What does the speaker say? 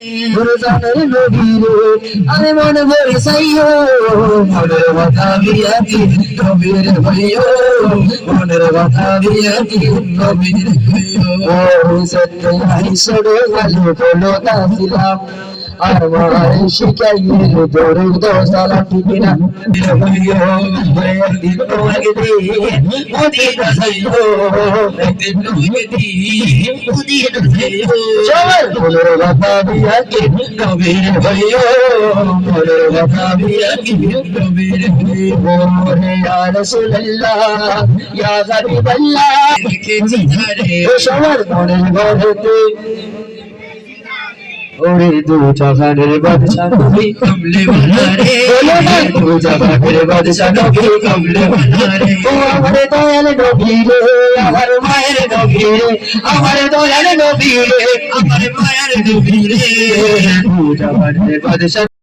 গুরুজনের নবীরে আমি মনে ভরে চাইও মনের কথা দিয়া কি নবীর হইও মনের কথা দিয়া কি নবীর হইও ও সত্য আইসরে ভালো বলো তাছিলাম আর মাই শিখাইয়ে তোর দোসালা ঠিক না হইও একদিন তোমাকে দিয়ে মদিনা যাইও একদিন তোমাকে দিয়ে মদিনা যাইও চল মনের কথা দিয়া কি নবীর হইও মনের কথা দিয়া কি নবীর হইও ইয়া রাসূলুল্লাহ ইয়া হাবিবাল্লাহ লিখেছি ধারে ও সবার মনের ঘরেতে ওরে দু জাহানের বাদশা নবী কমলে वाला রে দু জাহানের বাদশা নবী কমলে वाला রে ও আমার দয়াল নবী রে আমার মায়ের নবী রে আমার দয়াল নবী রে আমার মায়ের নবী রে দু জাহানের বাদশা